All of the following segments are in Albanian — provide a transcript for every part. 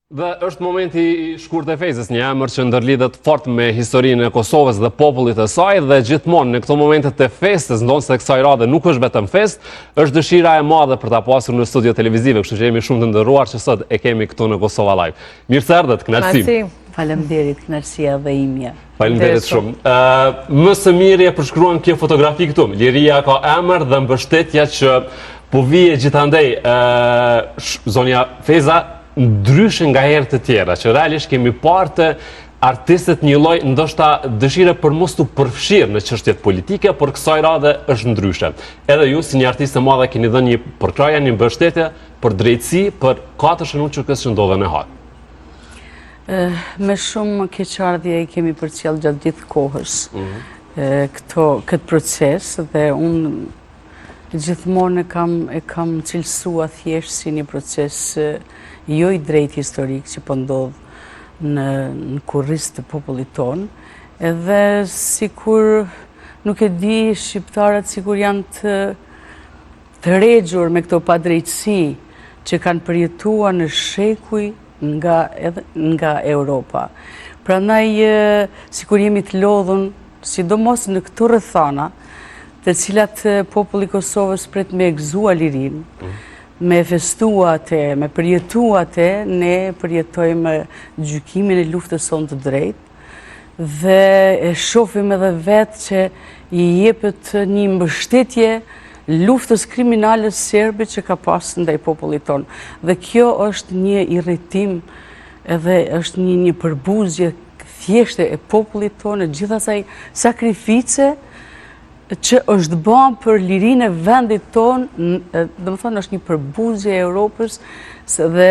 Dhe është momenti I shkurt e fejzës, një emër që ndërlidhet fort me historinë e Kosovës dhe popullit e saj dhe gjithmonë në këto momentet e festës, ndonë se kësaj radhe nuk është vetëm fest, është dëshira e madhe për ta pasur në studio televizive, kështu që jemi shumë të nderuar që sot e kemi këtu në Kosova Live. Mirë se erdhët, kënaqësi. Faleminderit, kënaqësia dhe imja. Faleminderit shumë. Më së miri e përshkruan kjo fotografi këtu. Liria ka emër dhe mbështetja që po vije gjithandej zonja Feza ndryshe nga herët e tjera, që realisht kemi parë të artistët një lloj ndoshta dëshire për mos të përfshirë në çështjet politike, por kësaj radhe është ndryshe. Edhe ju si një artist e madhe keni dhënë një përkraje, një mbështetje për drejtësi për 4 shënuçës që ndodhen në hak. Me shumë keqardhje I kemi përcjell gjatë gjithë kohës këtë proces dhe unë gjithmonë e kam cilësua thjesht si një proces jo I drejt historik që po ndodh në kurriz të popullit tonë, edhe sikur nuk e di shqiptarët sikur janë të regjur me këto padrejtësi që kanë përjetuar në shekuj nga Europa. Prandaj sikur jemi të lodhun, sidomos në këto rrethana, të cilat populli I Kosovës pret me gëzuar lirinë, me festua atë, me përjetua atë, ne përjetojmë gjykimin e luftës sonë të drejtë dhe e shohim edhe vetë që I jepet një mbështetje luftës kriminale serbe që ka pasur ndaj popullit tonë. Dhe kjo është një irritim edhe është një përbuzje thjeshte e popullit tonë, gjithë asaj sakrifice që është bën për lirinë e vendit tonë, domethënë është një përbuzje e Europës dhe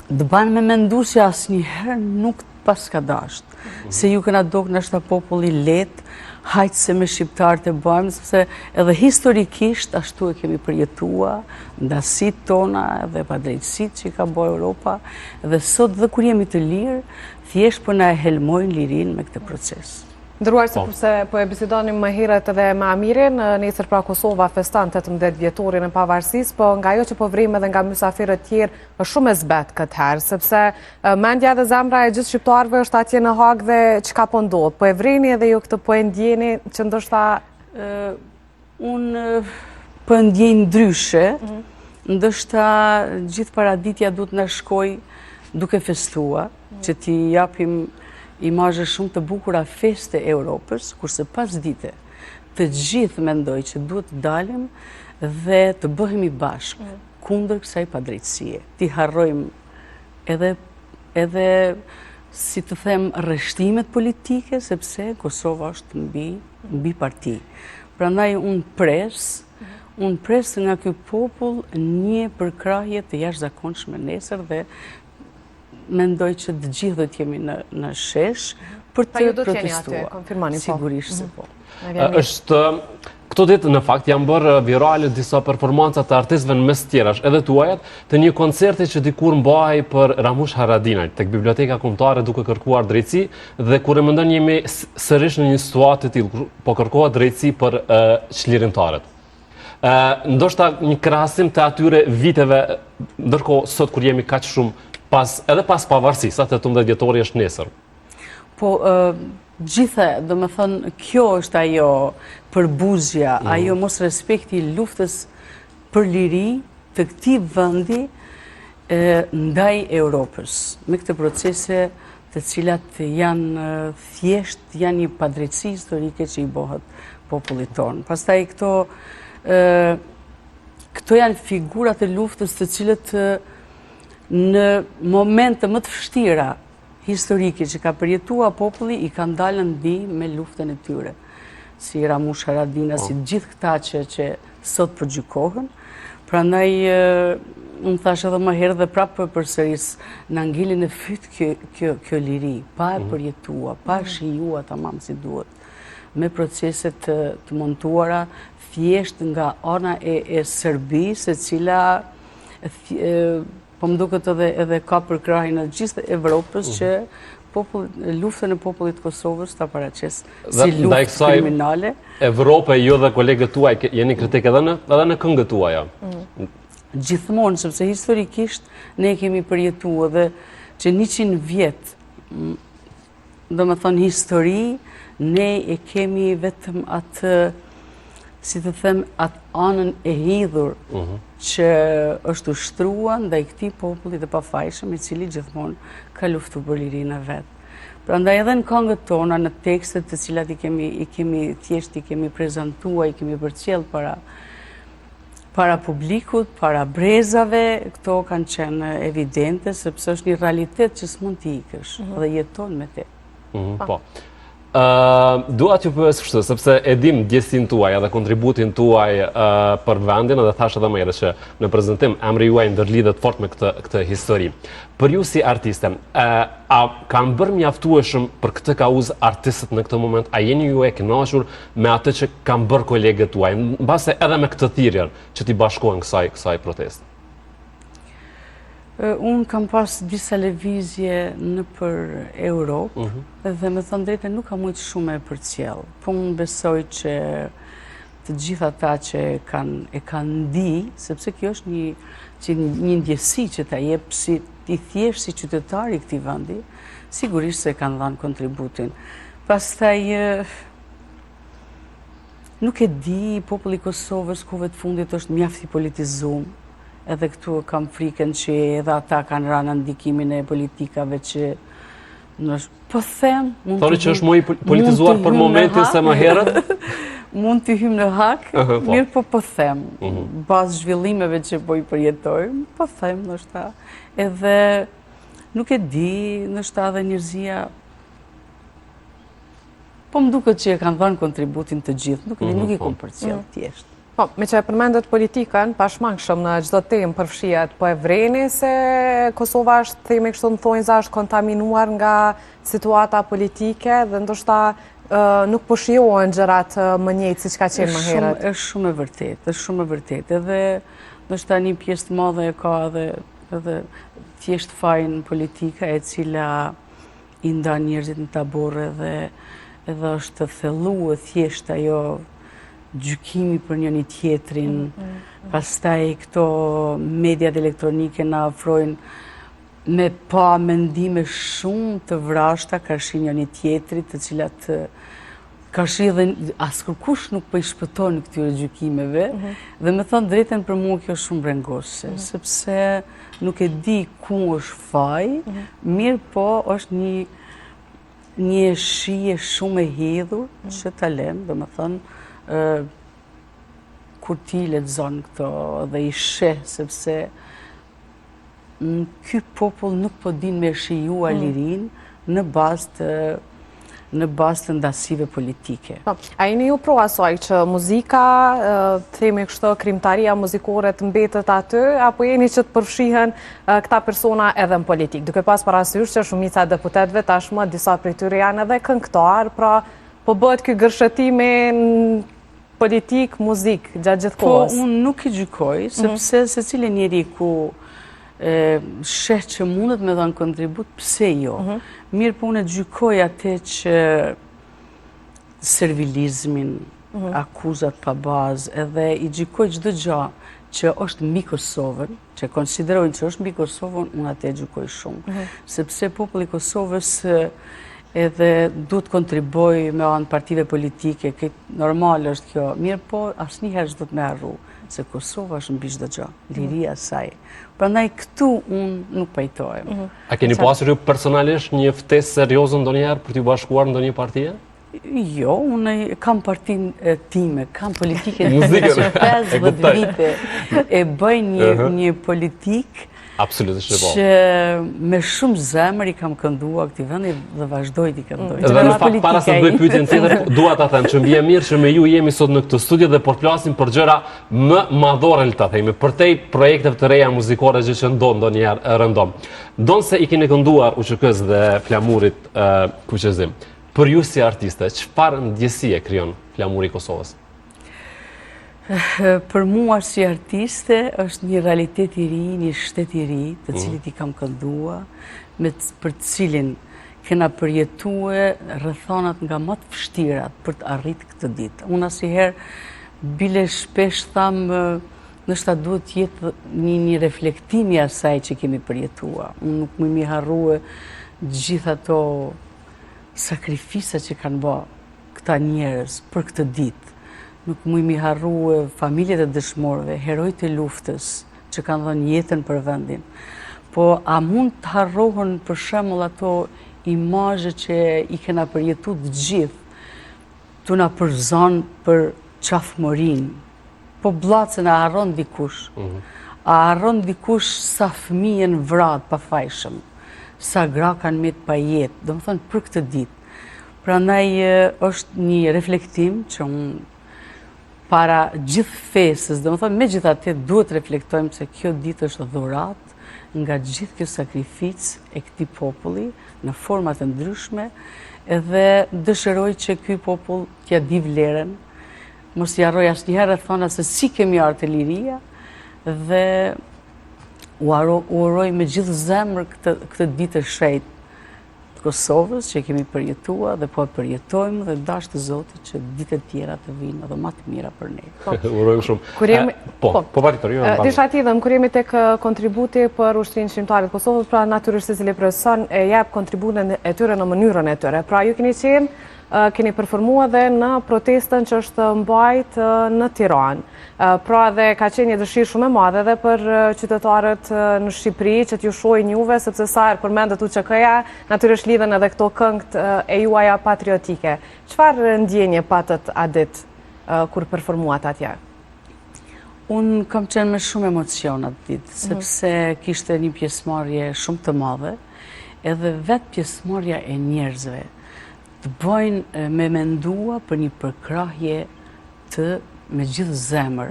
të banë me mendu se asnjëherë nuk pas ka dashur. Se ju kena dok ndoshta populli lehtë, hajtë se me shqiptarët e bëjmë, sepse edhe historikisht ashtu e kemi përjetuar ndasit tona dhe padrejtësitë që ka bërë Europa, dhe sot dhe kur jemi të lirë, thjesht po na e helmojnë lirinë me këtë proces. Ndëruar sepse po e bisedonim më herët edhe me Amirin, nesër pra Kosova feston 18 vjetorin e pavarësisë, po nga ajo që po vrim edhe nga mysafirët tjerë është shumë e zbet këtë herë, sepse mendja dhe zemra e gjithë shqiptarëve është atje në Hag dhe çka po ndodh. Po e vrini edhe ju këtë po e ndjeni që ndoshta unë po e ndjej ndryshe, ndoshta gjithë paraditja duhet na shkoj duke festuar, që t'i japim imazhe shumë të bukura feste e Europës, kurse pas dite të gjithë mendoj që duhet të dalim dhe të bëhemi bashkë kundër kësaj padrejtësie. Ti harrojmë edhe si të them rreshtimet politike, sepse Kosova është mbi parti. Prandaj unë pres nga ky popull një përkrahje të jashtëzakonshme nesër dhe mendoj që të gjithë do t'jemi në shesh për të protestuar. Sigurisht se po. Është këto ditë në fakt janë bërë virale disa performanca të artistëve në mes tjerash, edhe tuajat, të një koncerti që dikur mbahej për Ramush Haradinaj tek Biblioteka Kombëtare duke kërkuar drejtësi, dhe kur e mendon jemi sërish në një situatë të tillë, po kërkohet drejtësi për çlirimtarët. Ndoshta një krahasim të atyre viteve, ndërkohë sot kur jemi kaq shumë edhe pas pavarësisë, atë 18 vjetori është nesër. Po, gjithë, do me thënë, kjo është ajo përbuzja, ajo mos respekti luftës për liri të këtij vendi ndaj Europës, me këtë procese të cilat janë thjesht, janë një padrejtësi historike që I bëhet popullit tonë. Pastaj këto janë figurat e luftës të cilët në momente më të vështira historike që ka përjetuar populli I kanë dalë mbi me luftën e tyre. Si Ramush Haradinaj, si gjithë këta që sot përgjykohen. Prandaj unë thash edhe më herë dhe prapë përsëris na ngilin në fyt kjo liri, pa e përjetuar, pa e shijuar tamam si duhet, me procese të montuara thjesht nga ana e Serbisë, e cila po më duket edhe ka përkrahjen e gjithë Evropës që luftën e popullit të Kosovës ta paraqes si luftë kriminale. Evropë, jo dhe kolegët tuaj, jeni kritik edhe në këngët tuaja. gjithmonë, sepse historikisht ne kemi përjetuar dhe që 100 vjet, do më thonë histori, ne e kemi vetëm atë, si të them, atë anën e hidhur që është ushtruar ndaj këtij populli të pafajshëm, i cili gjithmonë ka luftuar për lirinë e vet. Prandaj edhe në këngët tona, në tekstet të cilat i kemi prezantuar, i kemi përcjell para publikut, para brezave, këto kanë qenë evidente, sepse është një realitet që s'mund t'i ikësh dhe jeton me te. Po. Dua t'ju pyes kështu, sepse e dim ndjesin tuaj edhe kontributin tuaj për vendin, edhe thash edhe më herët që në prezantim emri juaj ndërlidhet fort me këtë histori. Për ju si artiste, a kanë bërë mjaftueshëm për këtë kauzë artistët në këtë moment? A jeni ju e kënaqur me atë që kanë bërë kolegët tuaj, mbase edhe me këtë thirrje që t'i bashkohen kësaj proteste? Unë kam pas disa lëvizje në për Europë dhe me thënë drejtën nuk kam mujtë shumë e përcjell. Po unë besoj që të gjitha ta që e kanë ndi, sepse kjo është një ndjesi që ta jep si i thjesht si qytetari i këtij vendi, sigurisht se kanë dhënë kontributin. Pastaj nuk e di, populli i Kosovës kohëve të fundit është mjaft i politizuar. Edhe këtu kam frikën që edhe ata kanë rënë në ndikimin e politikave që po them... Thoni që është më i politizuar për momentin se më herët? Mund të hym në hak, mirë po them. Bazë zhvillimeve që po i përjetojmë, po them ndoshta. Edhe nuk e di, ndoshta edhe njerëzia... Po më duket që e kanë dhënë kontributin të gjithë, nuk i kom përcjell thjesht. Po, me që e përmendet politikën, pashmangshëm në çdo temë përfshihet, po e vreni se Kosova është, themi kështu në thonjza, është kontaminuar nga situata politike dhe ndoshta nuk po shijohen gjërat më njëjtë siç ka qenë më herët. Është shumë e vërtetë, edhe ndoshta një pjesë të madhe e ka edhe thjesht fajin politika e cila i ndan njerëzit në tabore dhe edhe është thelluar thjesht ajo gjykimi për njëri tjetrin, pastaj këto mediat elektronike na ofrojnë me pa mendime shumë të vrashta karshi njëri tjetrit, të cilat karshi dhe askush nuk po i shpëton këtyre gjykimeve, dhe me thënë drejtën për mua kjo shumë brengose, sepse nuk e di ku është faji, mirë po është një shije shumë e hidhur që ta lëm, dhe me thënë kur ti lexon këto dhe i sheh, sepse ky popull nuk po din me shijuar lirinë në bazë të ndasive politike. A jeni ju pro asaj që muzika, themi kështu, krimtaria muzikore të mbetet aty, apo jeni që të përfshihen këta persona edhe në politikë? Duke pas parasysh që shumica e deputetëve tashmë disa prej tyre janë edhe këngëtar, pra po bëhet ky gërshëtimi politik, muzik, gjatë gjithë kohës? Po, unë nuk i gjykoj, sepse secili njeri ku sheh që mundet me dhënë kontribut, pse jo? Mirë po unë e gjykoj atë që servilizmin, akuzat pa bazë, edhe i gjykoj çdo gjë që është mbi Kosovën, që konsiderojnë që është mbi Kosovën, unë atë e gjykoj shumë. Sepse populli i Kosovës edhe duhet kontriboj me anë partive politike, normal është kjo, mirë po asnjëherë s'do të më harru se Kosova është mbi çdo gjë, liria e saj. Prandaj këtu unë nuk pajtohem. A keni pasur ju personalisht një ftesë serioze ndonjëherë për t'ju bashkuar në ndonjë partie? Jo, unë kam partinë time, kam politikën muzikën. Që 50 vite e bëj një politikë Absolutisht po. Që me shumë zemër i kam kënduar këtij vendi dhe vazhdoj t'i këndoj. Dhe në fakt para se të bëj pyetjen tjetër, dua ta them që më vjen mirë që me ju jemi sot në këtë studio dhe po flasim për gjëra më madhore, ta themi, për te projekteve të reja muzikore që ndonjëherë rëndom. Ndonse i keni kënduar UÇK-s dhe Flamurit Kuqezim. Për ju si artiste, çfarë ndjesie krijon Flamuri i Kosovës? Për mua si artiste është një realitet i ri, një shtet i ri, të cilit i kam kënduar, për të cilin kena përjetue rrethonat nga më të vështirat për të arritë këtë ditë. Unë asnjëherë bile shpesh tham nështë duhet jetë një reflektimi asaj që kemi përjetua. Unë nuk më mi harrue gjitha ato sakrifisa që kanë bë këta njerëz për këtë ditë. Nuk më mi harrue familjet e dëshmorëve, herojt e luftës që kanë dhënë jetën për vendin. Po a mund të harrohen për shembull ato imazhe që i kena përjetu të gjithë, tu na përzon për qafmërinë. Po bllacën a harron dikush. A harron dikush sa fëmijën vrat pa fajshëm, sa gra kanë met pa jetë, do më thënë për këtë ditë. Prandaj është një reflektim që unë para gjithë fesës, do më thënë me gjithatë duhet reflektojmë se kjo ditë është dhurat nga gjithë kjo sakrificë e këtij populli në format e ndryshme, edhe dëshiroj që ky popull t'ja di vlerën. Mos i harroj asnjëherë thona se si kemi ardhur te liria dhe u uroj me gjithë zemër këtë ditë e shenjtë të Kosovës që kemi përjetuar dhe po e përjetojmë dhe dash të Zotit që ditët tjera të vinë edhe më të mira për ne. Urojmë shumë. Po paritor, jo. Disha ti dhe kur jemi tek kontributi për Ushtrinë Shqiptare të Kosovës, pra natyrisht secili profesion e jep kontributin e tyre në mënyrën e tyre. Pra ju keni performuar dhe në protestën që është mbajt në Tiranë. Pra dhe ka qenë një dëshirë shumë e madhe dhe për qytetarët në Shqipëri që t'ju shohin juve, sepse sa herë përmendet UÇK-ja, natyrisht lidhen edhe këto këngët e juaja patriotike. Çfarë ndjenje patët a ditë kur performuat atje? Unë kam qenë me shumë emocion atë ditë, sepse kishte një pjesëmarrje shumë të madhe, edhe vetë pjesëmarrja e njerëzve të bojnë me mendua për një përkrahje me gjithë zemër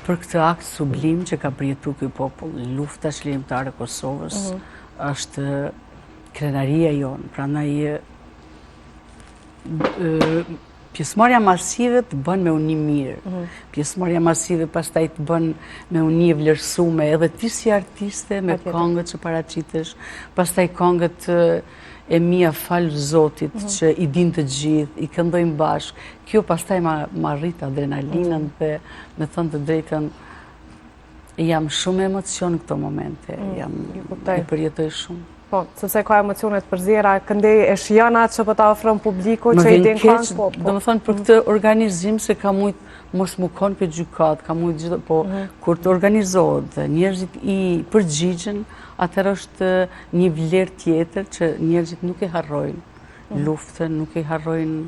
për këtë akt sublim që ka përjetu ky popull. Lufta çlirimtare e Kosovës është krenaria jonë. Prandaj pjesëmarrja masive të bën me uni mirë. Pjesëmarrja masive pastaj të bën me uni e vlerësume, edhe ti si artiste me këngët që paraqitesh, pastaj këngët e mia falë Zotit që i din të gjithë, i këndojmë bashkë. Kjo pastaj ma rrit adrenalinën dhe me thënë të drejtën jam shumë emocion në këto momente, e përjetoj shumë. Po, sepse ka emocionet përzjera, këndej e shijana që po ta ofron publiku që i din kanë, po. Do më thënë për këtë organizim se ka mujtë mos më konë për gjykat, ka mujtë gjithë, po kur të organizohet dhe njerëzit i përgjigjen, atër është një vlerë tjetër që njerëzit nuk e harrojnë luftën, nuk e harrojnë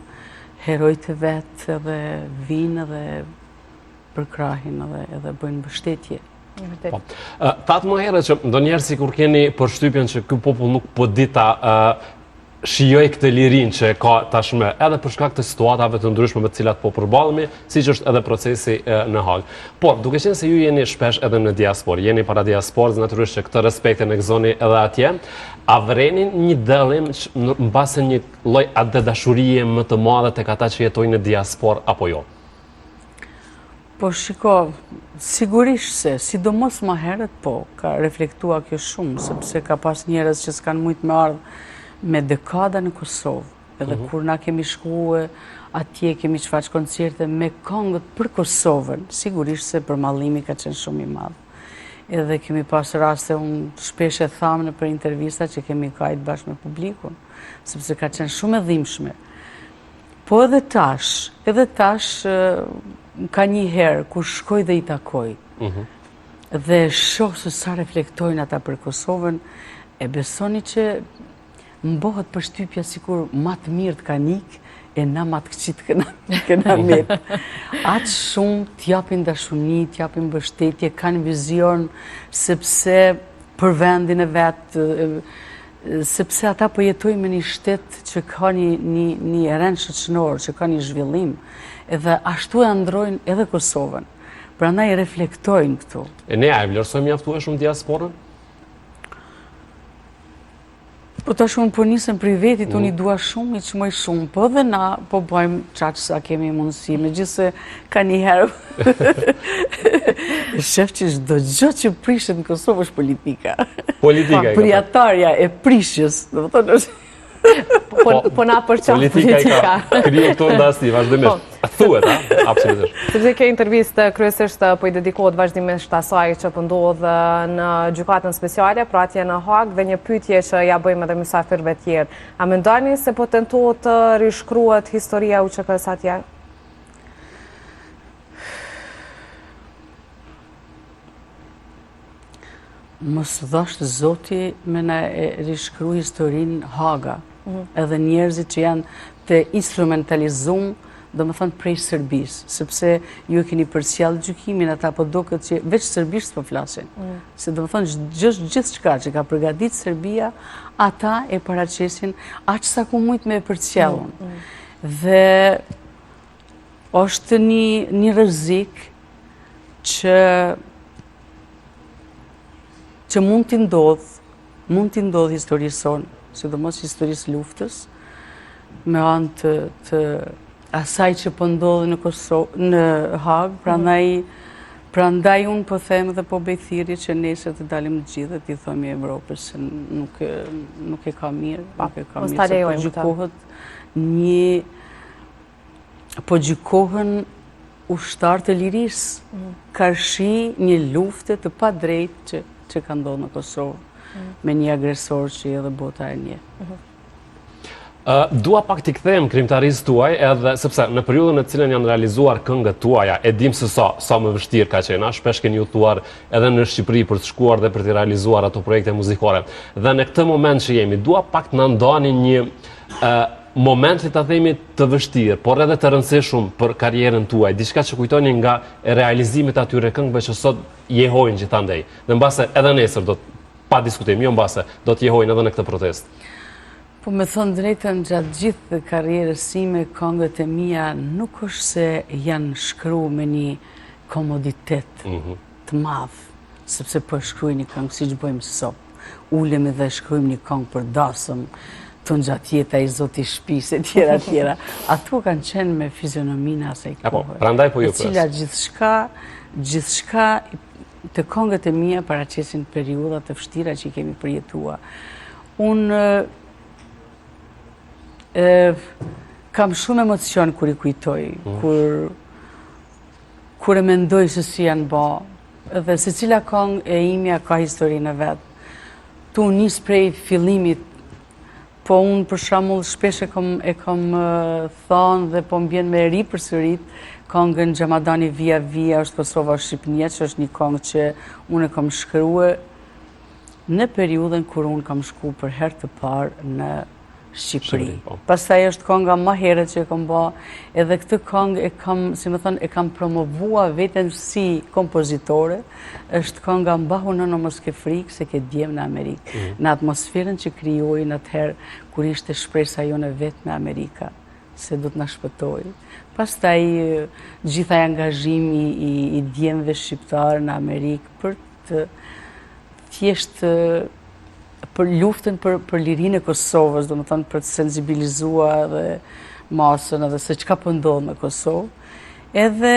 herojt e vetë dhe vinë dhe përkrahin edhe bëjnë mbështetje. Thatë më herë që ndo njerë si kur keni përshtypjen që ky popull nuk po dita shijoj këtë lirin që ka tashme edhe për shkak të situatave të ndryshme me të cilat po përballemi, siç është edhe procesi në Hag. Por, duke qenë se ju jeni shpesh edhe në diasporë, jeni para diasporës, natyrisht që këtë respektin e gëzoni edhe atje, a vrenin një dallim mbase një lloj atë dashurie më të madhe tek ata që jetojnë në diasporë apo jo? Po shiko, sigurisht se, sidomos më herët po, ka reflektua kjo shumë, sepse ka pas njerëz që s'kan mujt me ardhë me dekada në Kosovë, edhe kur na kemi shkuë atje, kemi shfaq koncerte me këngët për Kosovën, sigurisht se përmallimi ka qenë shumë i madh. Edhe kemi pas raste, unë shpesh e tham në për intervista që kemi kajt bashkë me publikun, sepse ka qenë shumë e dhimbshme. Po edhe tash ka një herë kur shkoj dhe i takoj, dhe shoh se sa reflektojnë ata për Kosovën, e besoni që mbohet përshtypja sikur ma të mirë të kanë ikë, e na ma të këqit këna metë. Atë shumë t'japin dashuni, t'japin mbështetje, kanë vizion, sepse për vendin e vetë, sepse ata po jetojnë me një shtet që ka një rend shoqëror, që ka një zhvillim, edhe ashtu e ndrojnë edhe Kosovën. Prandaj reflektojnë këtu. E ne a e vlerësojmë mjaftueshëm diasporën? Po tash unë po nisem për i vetit, unë i dua shumë, i qmoj shumë, po dhe na po bëjmë qaqë sa kemi mundësi, megjithëse ka një herë shef që çdo gjë që prishet në Kosovë është politika. Politika e ka. Përjatarja e prishjes, do të thonë Po na përqaf politika i ka kriju këto ndasni, vazhdimisht. Thuhet, absolutisht. Sepse kjo intervistë kryesisht po i dedikohet vazhdimisht asaj që po ndodh në gjykatën speciale, pra atje në Hag, dhe një pyetje që ja bëjmë edhe mysafirëve tjerë. A mendoni se po tentohet të rishkruhet historia UÇK-s atje? Mos dhashtë Zoti me na rishkru historinë Haga, edhe njerëzit që janë të instrumentalizum, do më thënë prej Serbisë, sepse ju e keni përcjellë gjykimin, ata po do këtë që veç Serbisht po flasin. Se do më thënë gjithë shka që ka përgatit Serbia, ata e paraqesin aq sa ku mujt me e përcjellun. Dhe është një rrezik që mund t'i ndodh historisë sonë, sidomos historisë luftës, me anë të asaj që po ndodhë në Hag, prandaj unë po them dhe po bëj thirrje që nesër të dalim të gjithë dhe t'i thomi Evropës se nuk e ka mirë, po gjykohen ushtarë të lirisë, karshi një lufte të pa drejtë që ka ndodhë në Kosovë, me një agresor që edhe bota e nje. Dua pak t'i kthejmë krimtarisë tuaj, edhe sepse në periudhën në cilën janë realizuar këngët tuaja, e dim se sa më vështirë ka qenë, shpesh keni udhëtuar edhe në Shqipëri për të shkuar dhe për të realizuar ato projekte muzikore. Dhe në këtë moment që jemi, dua pak të na ndani një moment që ta themi të vështirë, por edhe të rëndësishëm për karrierën tuaj, diçka që kujtoni nga realizimit atyre këngëve që sot jehojnë gjithandej. Dhe mbase edhe nesër pa diskutim, jo mbase do të jehojnë edhe në këtë protest. Po me thonë drejtën, gjatë gjithë karrierës sime, këngët e mia nuk është se janë shkru me një komoditet të madh, sepse po shkruaj një këngë si që bëjmë sot. Ulemi dhe shkruajmë një këngë për dasëm, të në gjatë jeta i zoti shpise, tjera. Ato kanë qenë me fizionominë asaj kohë. Prandaj po ju pres. E cila gjithçka të këngët e mia paraqesin periudha të vështira që i kemi përjetuar. Unë kam shumë emocion kur i kujtoj, kur e mendoj se si janë bë, dhe se cila këngë e imja ka historinë e vetë. Tu nis prej fillimit, po unë për shembull shpesh e kam thënë dhe po mbjen me ri përsërit këngën Xhamadani Via Via është Kosova Shqipnia, që është një këngë që unë e kam shkruar në periudhën kur unë kam shku për herë të parë në Shqipëri. Pastaj është kënga më herët që e kam bë, edhe këtë këngë e kam promovua veten si kompozitore, është kënga Mbahu nëno mos ke frikë se ke djem në Amerikë, në atmosferën që krijojnë atëherë kur ishte shpresa jone vetë në Amerika, se do të na shpëtojë. Pastaj gjithaj angazhimi i djemve shqiptarë në Amerikë për të thjeshtë për luftën për lirinë e Kosovës, do më thënë për të sensibilizuar dhe masën edhe se çka po ndodh me Kosovë. Edhe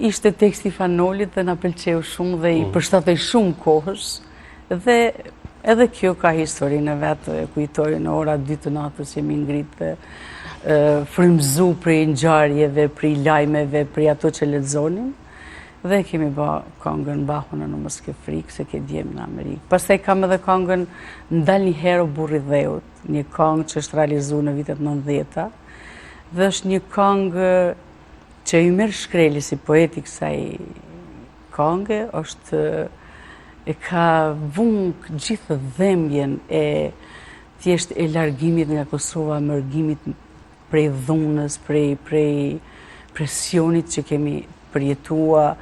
ishte teksti Fanolit dhe na pëlqeu shumë dhe i përshtatej shumë kohës. Dhe edhe kjo ka historinë e vetë, kujtoj në ora 2 të natës jemi ngritë frymëzu prej ngjarjeve, prej lajmeve, prej ato që lexonim. Dhe kemi bë këngën Mbahu nëno mos ke frikë se ke djem në Amerikë. Pastaj kam edhe këngën Ndal një herë o burri dheut, një këngë që është realizuar në vitet 90-ta. Dhe është një këngë që i merr shkreli si poeti kësaj këngë, e ka vënë gjithë dhembjen e thjesht e largimit nga Kosova, mërgimit prej dhunës, prej presionit që kemi përjetua,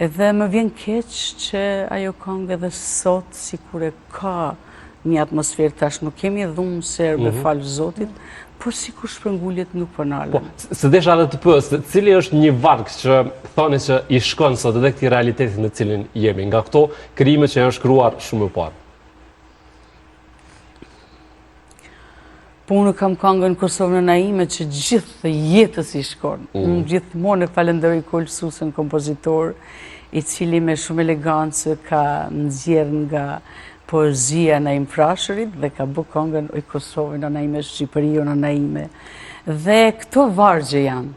edhe më vjen keq që ajo këngë edhe sot si kur e ka një atmosferë, tash nuk kemi dhunë serbe, falë Zotit, por si kur shprëngullet nuk përnalen. Se desha edhe të pës, cili është një varg që thoni që i shkon sot edhe këti realitetit në cilin jemi, nga këto krime që janë shkruar shumë më parë? Po unë kam këngën Kosovën e Naime që gjithë jetës i shkon. Unë gjithmonë e falenderoj Kol Susën, kompozitor, i cili me shumë elegancë ka nxjerrë nga poezia në im Frashërit dhe ka bë këngën i Kosovë në ime, Shqipëri në ime. Dhe këto vargje janë,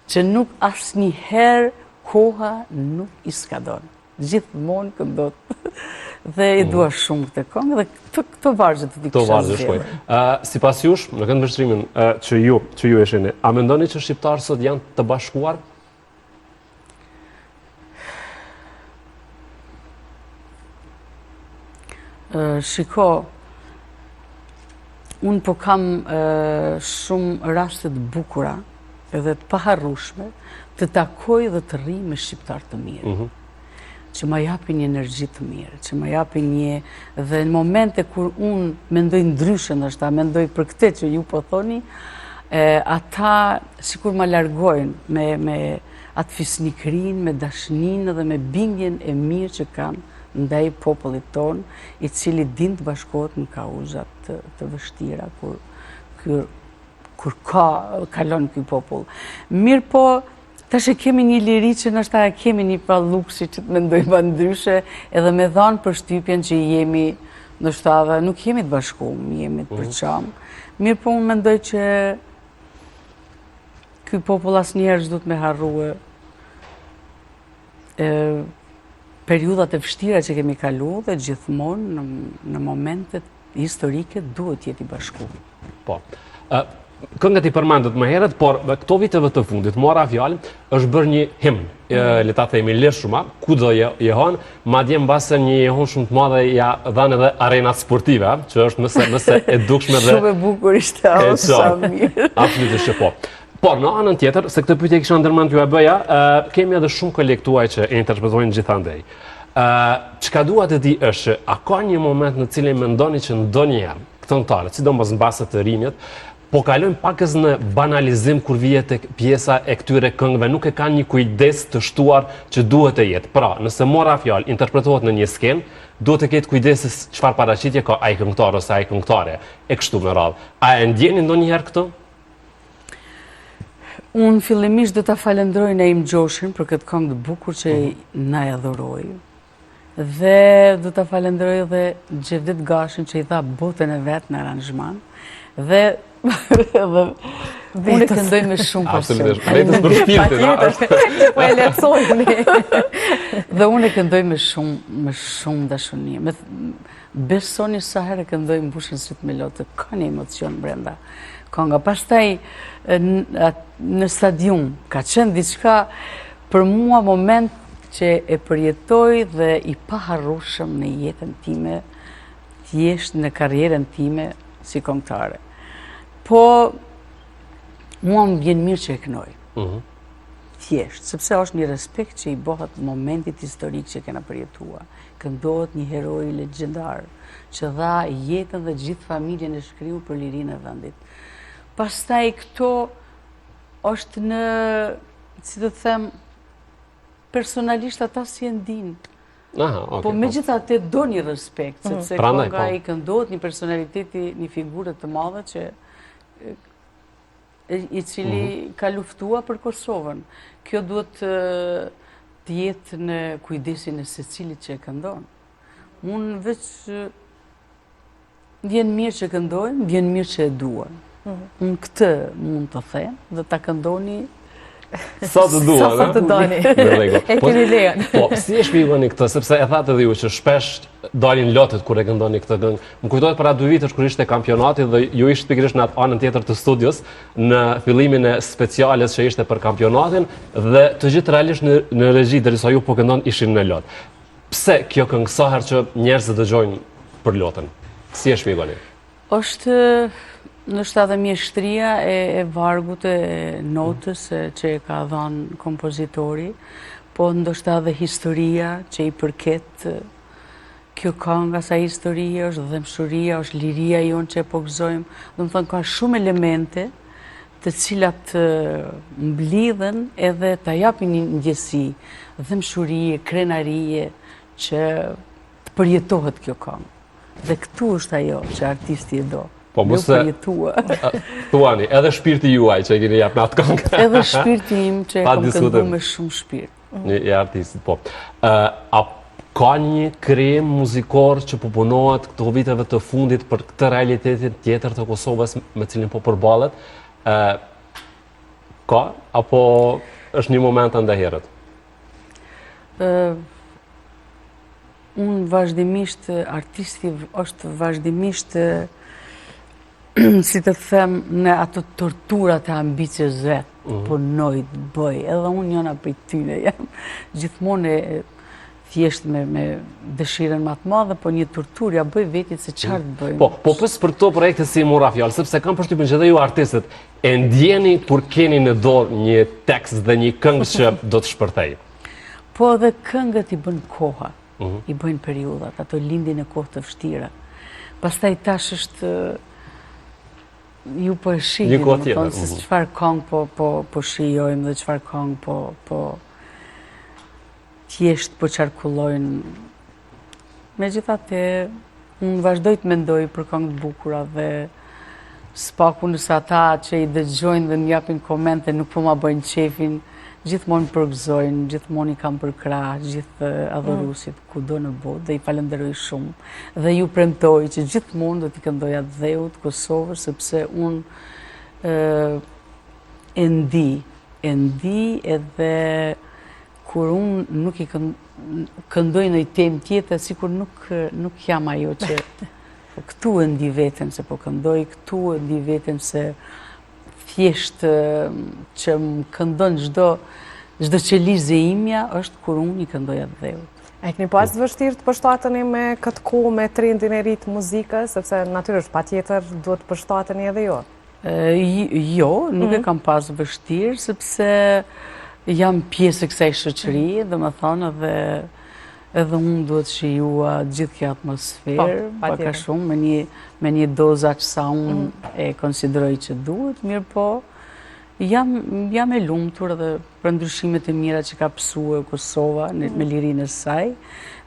që nuk asnjëherë koha nuk i skadon. Gjithmonë këndot. Dhe i dua shumë këtë këngë dhe këto vargje të Këto vargje shkoj. Sipas jush, në këtë mbështrimin që ju e shihni, a mendoni që shqiptarët sot janë të bashkuar? Shiko, unë po kam shumë raste të bukura edhe të paharrueshme të takoj dhe të rri me shqiptar të mirë. Që ma japin një energji të mirë, që ma japin një... Dhe në momente kur unë mendoj ndryshe, ndoshta mendoj për këtë që ju po thoni, ata sikur ma largojnë me atë fisnikrin, me dashnin dhe me bindjen e mirë që kanë ndaj popullit ton, i cili din të bashkohet në kauzat të vështira kur kalon ky popull. Mirë po, tash e kemi një liri që nështë e kemi një pa luksi që të mendojmë ndryshe edhe me dhanë për shtypjen që jemi nështë dhe nuk jemi të bashkuar, jemi të përçam. Mirë po unë mendoj që ky popull asnjëherë s'duhet me harrue periudhat e vështira që kemi kaluar dhe gjithmonë në momentet historike duhet jeti bashkuar. Po. Këngët i përmendët më herët, por këto viteve të fundit, mora fjalën, është bërë një himn, le ta themi leshuma, kudo jehon, madje mbase një jehon shumë të madhe ja dhanë edhe arenat sportive, që është mëse e dukshme dhe... Shumë e bukur ishte sa mirë. Absolutisht që po. Por në anën tjetër, se këtë pyetje kisha ndërmend ju e bëja, kemi edhe shumë kolektuaj që e interpretojnë gjithandej. Çka dua të di është që a ka një moment në cilin mendoni që ndonjëherë këngëtarët, sidomos mbase të rinjët, po kalojnë pakës në banalizim kur vihet tek pjesa e këtyre këngëve, nuk e kanë një kujdes të shtuar që duhet të jetë. Pra, nëse mora fjalë interpretohet në një skenë, duhet të ketë kujdes se çfarë paraqitje ka ai këngëtar ose ai këngëtare, e kështu me radhë. A e ndjeni ndonjëherë këtë? Unë fillimisht do ta falenderoj Naim Gjoshin për këtë këngë të bukur që na e dhuroi. Dhe do ta falenderoj edhe Xhevdet Gashin që i dha botën e vet në aranzhman. Dhe unë e këndoj me shumë pasion. Vetëm për shpirtin, Po e lehtësojmë. Dhe unë e këndoj me shumë dashuri. Besoni sa herë këndoj mbushin syt me lotë, ka një emocion brenda kënga. Pastaj në stadium ka qenë diçka për mua moment që e përjetoj dhe i paharrueshëm në jetën time, thjesht në karrierën time si këngëtare. Po mua më vjen mirë që e kënoj. Thjesht, sepse është një respekt që i bëhet momentit historik që kena përjetuar. Këndohet një heroj legjendar që dha jetën dhe gjithë familjen e shkriu për lirinë e vendit. Pastaj këto është në, si të them, personalisht ata si e ndin. Po megjithatë do një respekt, sepse kënga i këndohet një personaliteti, një figurë të madhe që i cili ka luftua për Kosovën. Kjo duhet të jetë në kujdesin e secilit që e këndon. Unë veç vjen mirë që këndojnë, vjen mirë që e duan. Unë këtë mund të them dhe ta këndoni sa të duan. Sa të doni. E keni lejen. Po, si e shpjegoni këtë, sepse e thatë edhe ju që shpesh dalin lotët kur e këndoni këtë këngë. Më kujtohet para 2 vitesh kur ishte kampionati dhe ju ishte pikërisht në atë anën tjetër të studios në fillimin e speciales që ishte për kampionatin dhe të gjithë realisht në regji derisa ju po këndon ishin në lot. Pse kjo këngë sa herë që njerëzit dëgjojnë për lotën? Si e shpjegoni? Është nështë edhe mjeshtria e vargut e notës që e ka dhënë kompozitori, po ndoshta edhe historia që i përket kjo këngë, sa historia është dhemshuria, është liria jonë që e po gëzojmë. Do të thonë ka shumë elemente të cilat mblidhen edhe ta japin një ndjesi, dhemshurie, krenarie që të përjetohet kjo këngë. Dhe këtu është ajo që artisti e do. Po mëse thuani, edhe shpirti juaj që e keni jap në atë këngë. Edhe shpirti im që e kam këndu me shumë shpirt. Një artistit, po. A ka një krim muzikor që po punohet këto viteve të fundit për këtë realitetin tjetër të Kosovës me cilin po përballet? Ka? Apo është një moment andeherët? Unë vazhdimisht, artisti është vazhdimisht, si të them, në ato torturat e ambicjes vetë, punoj të bëj, edhe unë njëna për tyne, jam gjithmonë thjesht me dëshiren më të madhe, po një tortur ja bëj vetit se çfarë të bëjmë. Po pës për këto projekte si mora fjallë, sepse kam përshtypjen që edhe ju artistët e ndjeni kur keni në dorë një tekst dhe një këngë që do të shpërthej. Po edhe këngët i bën koha, i bëjnë periudat, ato lindin e kohë të vështira. Pastaj tash është ju po e shihni, një kohë tjetër. Se çfarë këngë po shijojmë dhe çfarë këngë po thjesht po qarkullojnë. Megjithatë, unë vazhdoj të mendoj për këngë të bukura dhe spaku nëse ata që i dëgjojnë dhe më japin komente nuk po ma bëjnë qefin, gjithmonë përgëzojnë, gjithmonë i kam për krah, gjithë adhurusit kudo në botë dhe i falenderoj shumë. Dhe ju premtoj që gjithmonë do t'i këndoj atë dheut Kosovës, sepse unë e ndi edhe kur unë nuk i këndoj në i tem tjetër, sikur nuk jam ajo që këtu e ndi vetëm se po këndoj, këtu e ndi vetëm se thjesht që më këndon çdo qelizje imja është kur unë i këndoj atë dheut. E keni pas vështirë të përshtateni me këtë kohë me trendin e ri të muzikës, sepse natyrisht patjetër duhet të përshtateni edhe jo? Jo, nuk e kam pas vështirë, sepse jam pjesë e kësaj shoqërie, dhe më thonë edhe unë duhet shijua gjithë kjo atmosferë, paka shumë, me një dozë aq sa unë e konsideroj që duhet, mirë po, jam e lumtur edhe për ndryshimet e mira që ka pësue Kosova me lirinë e saj,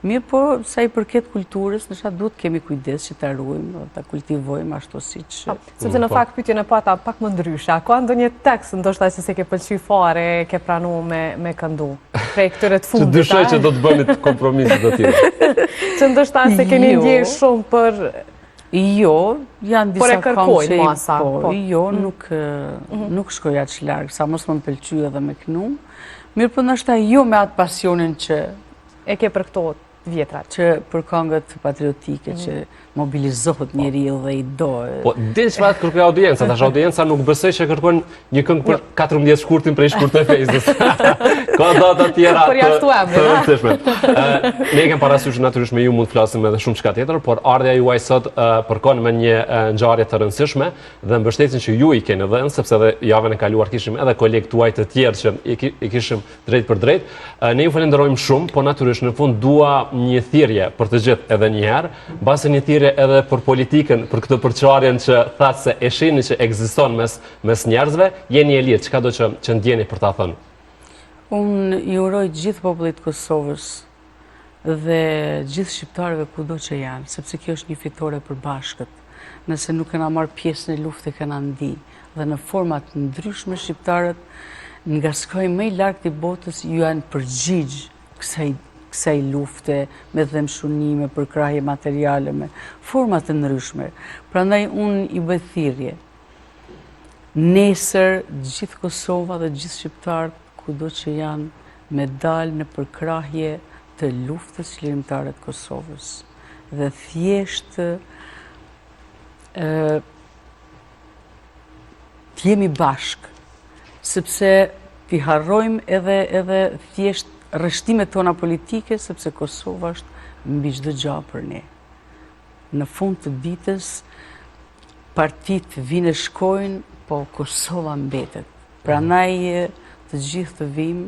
mirë po, sa i përket kulturës, nësha duhet kemi kujdes që ta ruajmë, ta kultivojmë ashtu si që... Sepse në fakt pyetjen e pata pak më ndryshe, ka ndonjë tekst ndoshta që se ke pëlqy fare, ke pranu me këndu, prej këtyre të fundit, që dyshoj që do të bëni të kompromisit të tjera. Që ndoshta se keni ndjerë shumë për... Jo, janë disa këngë që masa. Jo, nuk shkoj aq larg, sa mos më pëlqy edhe me kënu. Mirë po ndoshta jo me atë pasionin që e ke për këto vjetrat. Që për këngët patriotike, që mobilizohet njeriu dhe i do. Po, din çfarë kërkoj audienca, tash audienca nuk besoj që kërkon një këngë për 14 shkurtin prej shkurtë fejzës. Ka data tjera të rëndësishme. Ne kemi parasysh natyrisht me ju mund të flasim edhe shumë çka tjetër, por ardha juaj sot përkon me një ngjarje të rëndësishme dhe mbështetjen që ju i keni dhënë, sepse edhe javën e kaluar kishim edhe kolegë tuaj të tjerë që i kishim drejt për drejt. Ne ju falenderojmë shumë, po natyrisht në fund dua një thirrje për të gjithë edhe një herë, mbase një thirrje edhe për politikën, për këtë përçarjen që thatë se e shihni që ekziston mes njerëzve, jeni e lirë, çka do që ndjeni për ta thënë? Unë i uroj gjithë popullit Kosovës dhe gjithë shqiptarëve kudo që janë, sepse kjo është një fitore për bashkët. Nëse nuk kena marrë pjesë në luftë, kena ndi, dhe në format ndryshme shqiptarët, nga skoj më i largët i botës, ju janë përgjigj kësaj lufte, me dhemshunime, për krahje materiale, me format të ndryshme. Prandaj unë i bëj thirrje. Nesër, gjithë Kosova dhe gjithë shqiptarët, kudo që janë, me dalë në përkrahje të luftës çlirimtare të Kosovës. Dhe thjesht t'jemi bashkë, sepse t'i harrojmë edhe thjesht rreshtimet tona politike, sepse Kosova është mbi çdo gjë për ne. Në fund të ditës, partitë vinë e shkojnë, po Kosova mbetet. Prandaj të gjithë të vimë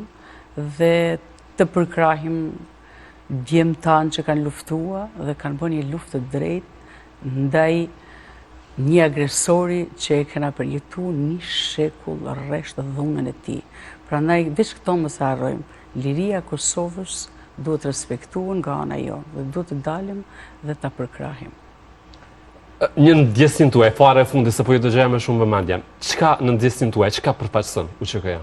dhe të përkrahim djemt tanë që kanë luftua dhe kanë bërë një luftë të drejtë ndaj një agresori që e kena përjetu një shekull rresht dhunën e tij. Prandaj veç këto mos e harrojmë. Liria e Kosovës duhet respektuar nga ana jonë dhe duhet të dalim dhe ta përkrahim. Një ndjesim tuaj, fare e fundit se po ju dëgjoj me shumë vëmendje. Çka në ndjesim tuaj, çka përfaqëson UÇK-ja?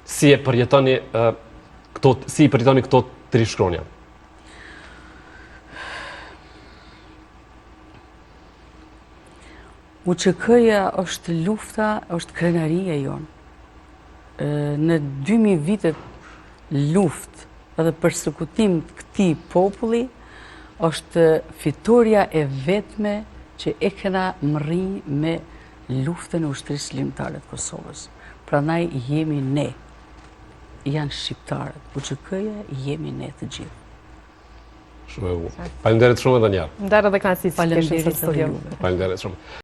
Si e përjetoni këto të rishkronja? UÇK-ja është lufta, është krenaria jonë. Në 2000 vitet luft edhe përsekutim të këtij populli është fitoria e vetme që e kena mërri me luftën e ushtrisë ligjtare të Kosovës. Prandaj jemi ne. Janë shqiptarët. UÇK-ja jemi ne të gjithë. Shumë e bukur. Faleminderit shumë edhe një herë. Ndërë dhe kënaqësi që kishim në studio. Faleminderit shumë.